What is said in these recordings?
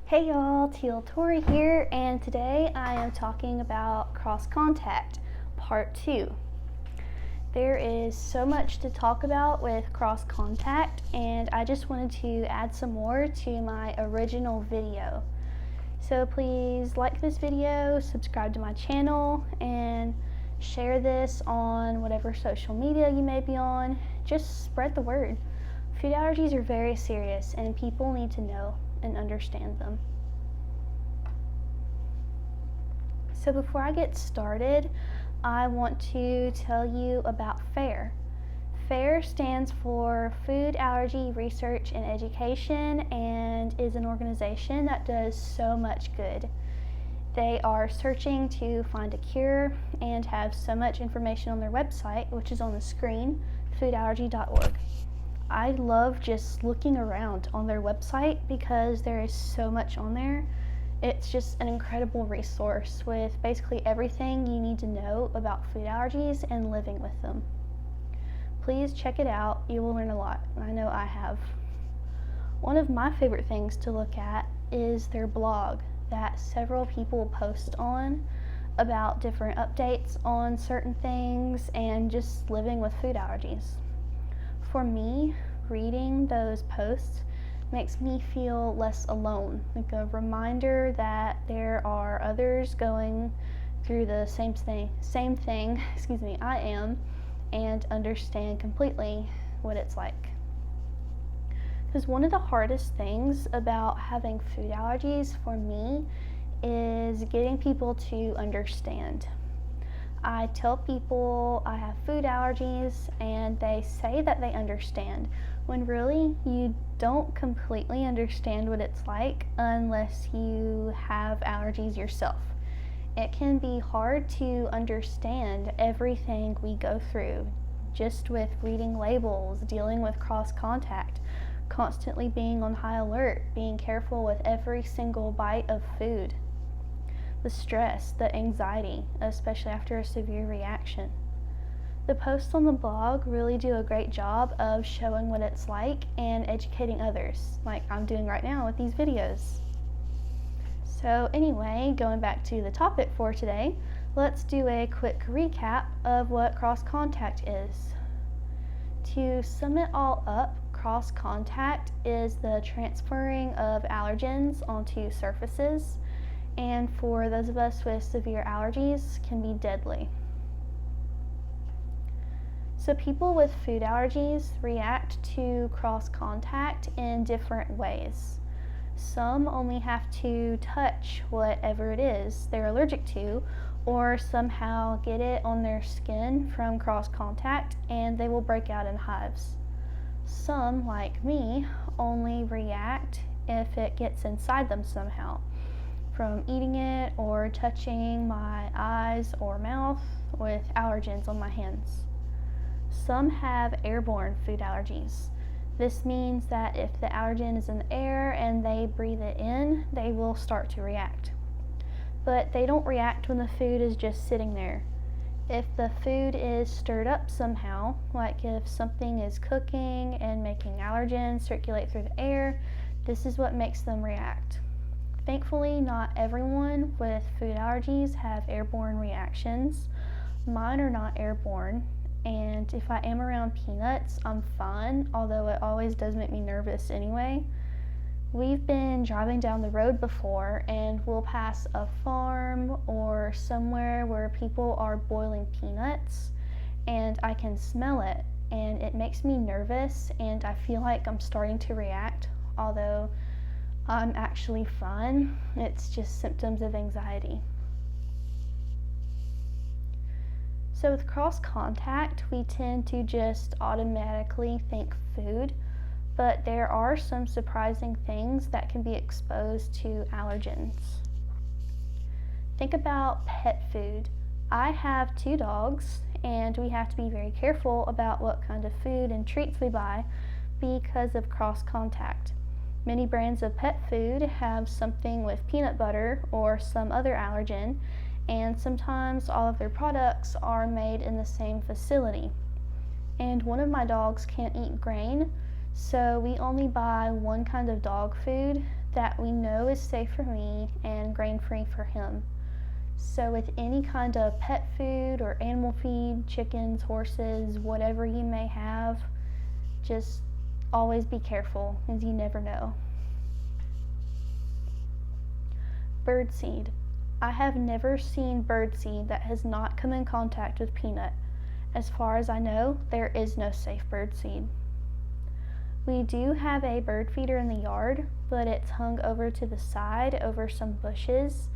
Hey y'all, Teal Tori here, and today I am talking about cross contact, part 2. There is so much to talk about with cross contact, and I just wanted to add some more to my original video. So please like this video, subscribe to my channel, and share this on whatever social media you may be on. Just spread the word. Food allergies are very serious, and people need to know and understand them. So before I get started, I want to tell you about FARE. FARE stands for Food Allergy Research and Education and is an organization that does so much good. They are searching to find a cure and have so much information on their website, which is on the screen, foodallergy.org. I love just looking around on their website because there is so much on there. It's just an incredible resource with basically everything you need to know about food allergies and living with them. Please check it out. You will learn a lot. I know I have. One of my favorite things to look at is their blog that several people post on about different updates on certain things and just living with food allergies. For me, reading those posts makes me feel less alone, like a reminder that there are others going through the same thing I am, and understand completely what it's like. Because one of the hardest things about having food allergies for me is getting people to understand. I tell people I have food allergies and they say that they understand, when really you don't completely understand what it's like unless you have allergies yourself. It can be hard to understand everything we go through just with reading labels, dealing with cross contact, constantly being on high alert, being careful with every single bite of food. The stress, the anxiety, especially after a severe reaction. The posts on the blog really do a great job of showing what it's like and educating others, like I'm doing right now with these videos. So anyway, going back to the topic for today, let's do a quick recap of what cross contact is. To sum it all up, cross contact is the transferring of allergens onto surfaces, and for those of us with severe allergies, can be deadly. So people with food allergies react to cross contact in different ways. Some only have to touch whatever it is they're allergic to, or somehow get it on their skin from cross contact, and they will break out in hives. Some, like me, only react if it gets inside them somehow, from eating it or touching my eyes or mouth with allergens on my hands. Some have airborne food allergies. This means that if the allergen is in the air and they breathe it in, they will start to react. But they don't react when the food is just sitting there. If the food is stirred up somehow, like if something is cooking and making allergens circulate through the air, this is what makes them react. Thankfully, not everyone with food allergies have airborne reactions. Mine are not airborne, and if I am around peanuts, I'm fine, although it always does make me nervous anyway. We've been driving down the road before, and we'll pass a farm or somewhere where people are boiling peanuts, and I can smell it, and it makes me nervous, and I feel like I'm starting to react, although I'm actually fine. It's just symptoms of anxiety. So with cross contact, we tend to just automatically think food, but there are some surprising things that can be exposed to allergens. Think about pet food. I have 2 dogs, and we have to be very careful about what kind of food and treats we buy because of cross contact. Many brands of pet food have something with peanut butter or some other allergen, and sometimes all of their products are made in the same facility. And one of my dogs can't eat grain, so we only buy one kind of dog food that we know is safe for me and grain-free for him. So with any kind of pet food or animal feed, chickens, horses, whatever you may have, just always be careful, as you never know. Birdseed. I have never seen birdseed that has not come in contact with peanut. As far as I know, there is no safe birdseed. We do have a bird feeder in the yard, but it's hung over to the side over some bushes,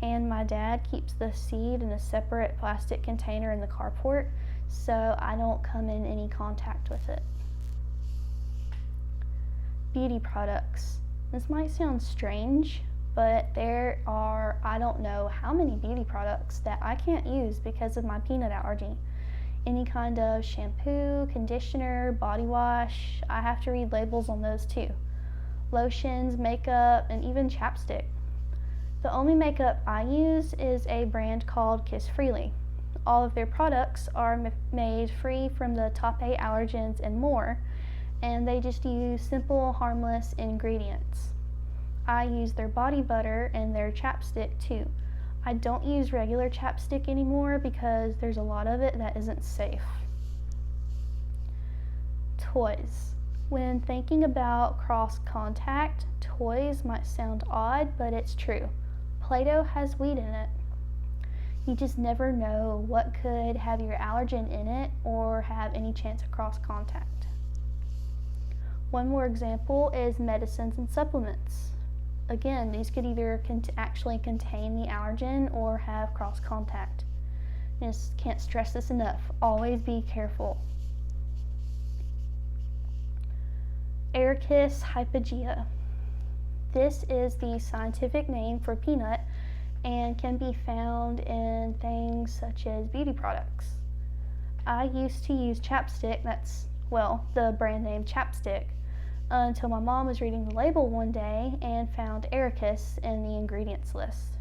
and my dad keeps the seed in a separate plastic container in the carport, so I don't come in any contact with it. Beauty products. This might sound strange, but there are, I don't know how many beauty products that I can't use because of my peanut allergy. Any kind of shampoo, conditioner, body wash, I have to read labels on those too. Lotions, makeup, and even chapstick. The only makeup I use is a brand called Kiss Freely. All of their products are made free from the top 8 allergens and more, and they just use simple, harmless ingredients. I use their body butter and their chapstick too. I don't use regular chapstick anymore because there's a lot of it that isn't safe. Toys. When thinking about cross contact, toys might sound odd, but it's true. Play-Doh has weed in it. You just never know what could have your allergen in it or have any chance of cross contact. One more example is medicines and supplements. Again, these could either actually contain the allergen or have cross contact. Just can't stress this enough. Always be careful. Arachis hypogea. This is the scientific name for peanut and can be found in things such as beauty products. I used to use chapstick, the brand name chapstick, until my mom was reading the label one day and found Arachis in the ingredients list.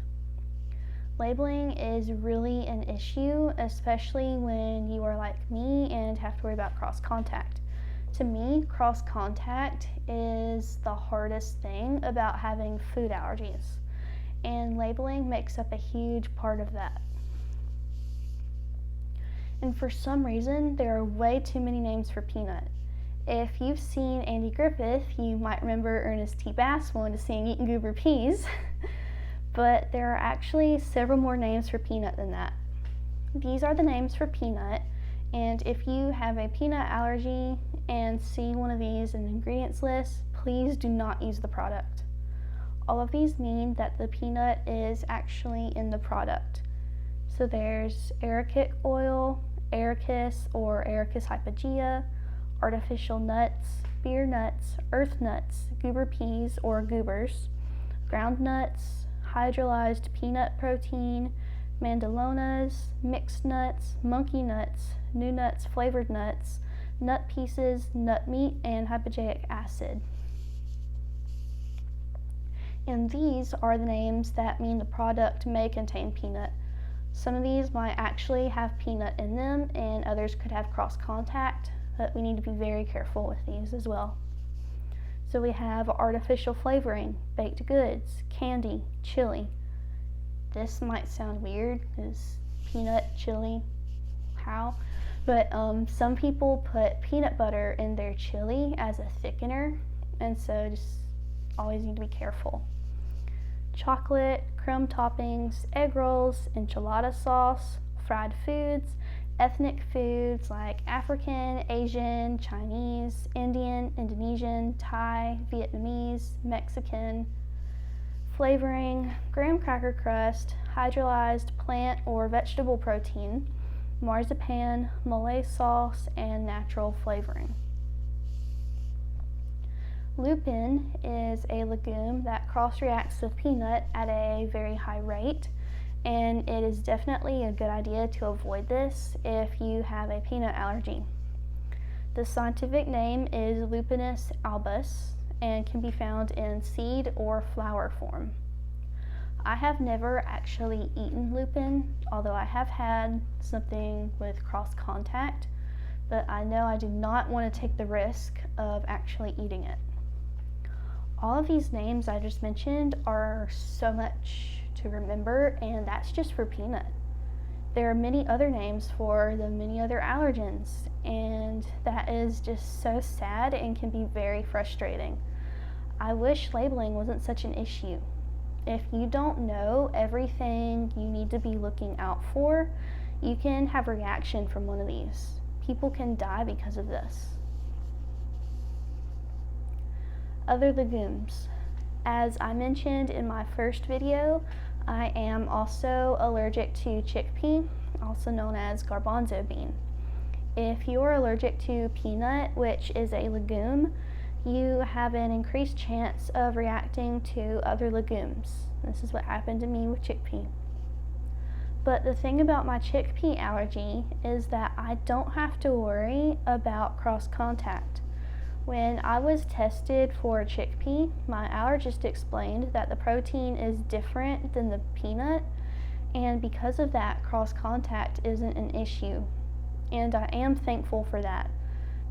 Labeling is really an issue, especially when you are like me and have to worry about cross contact. To me, cross contact is the hardest thing about having food allergies, and labeling makes up a huge part of that. And for some reason, there are way too many names for peanut. If you've seen Andy Griffith, you might remember Ernest T. Bass wanted to sing Eatin' Goober Peas, but there are actually several more names for peanut than that. These are the names for peanut, and if you have a peanut allergy and see one of these in the ingredients list, please do not use the product. All of these mean that the peanut is actually in the product. So there's arachic oil, Arachis or Arachis hypogea, artificial nuts, beer nuts, earth nuts, goober peas or goobers, ground nuts, hydrolyzed peanut protein, mandalonas, mixed nuts, monkey nuts, new nuts, flavored nuts, nut pieces, nut meat, and hypogeic acid. And these are the names that mean the product may contain peanut. Some of these might actually have peanut in them, and others could have cross contact, but we need to be very careful with these as well. So we have artificial flavoring, baked goods, candy, chili. This might sound weird, is peanut, chili, how? But some people put peanut butter in their chili as a thickener, and so just always need to be careful. Chocolate, crumb toppings, egg rolls, enchilada sauce, fried foods, ethnic foods like African, Asian, Chinese, Indian, Indonesian, Thai, Vietnamese, Mexican, flavoring, graham cracker crust, hydrolyzed plant or vegetable protein, marzipan, mole sauce, and natural flavoring. Lupin is a legume that cross-reacts with peanut at a very high rate, and it is definitely a good idea to avoid this if you have a peanut allergy. The scientific name is Lupinus albus and can be found in seed or flower form. I have never actually eaten lupin, although I have had something with cross contact, but I know I do not want to take the risk of actually eating it. All of these names I just mentioned are so much to remember, and that's just for peanut. There are many other names for the many other allergens, and that is just so sad and can be very frustrating. I wish labeling wasn't such an issue. If you don't know everything you need to be looking out for, you can have a reaction from one of these. People can die because of this. Other legumes. As I mentioned in my first video, I am also allergic to chickpea, also known as garbanzo bean. If you're allergic to peanut, which is a legume, you have an increased chance of reacting to other legumes. This is what happened to me with chickpea. But the thing about my chickpea allergy is that I don't have to worry about cross contact. When I was tested for chickpea, my allergist explained that the protein is different than the peanut, and because of that, cross contact isn't an issue. And I am thankful for that,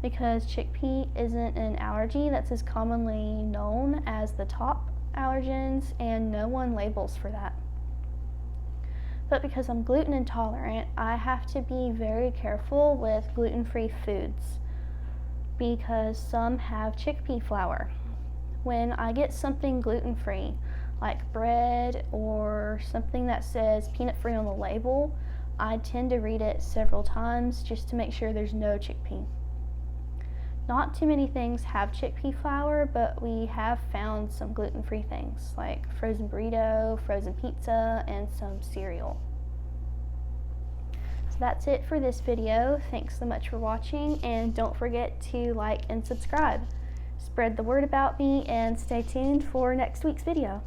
because chickpea isn't an allergy that's as commonly known as the top allergens, and no one labels for that. But because I'm gluten intolerant, I have to be very careful with gluten-free foods, because some have chickpea flour. When I get something gluten-free, like bread or something that says peanut-free on the label, I tend to read it several times just to make sure there's no chickpea. Not too many things have chickpea flour, but we have found some gluten-free things like frozen burrito, frozen pizza, and some cereal. So that's it for this video. Thanks so much for watching, and don't forget to like and subscribe. Spread the word about me and stay tuned for next week's video.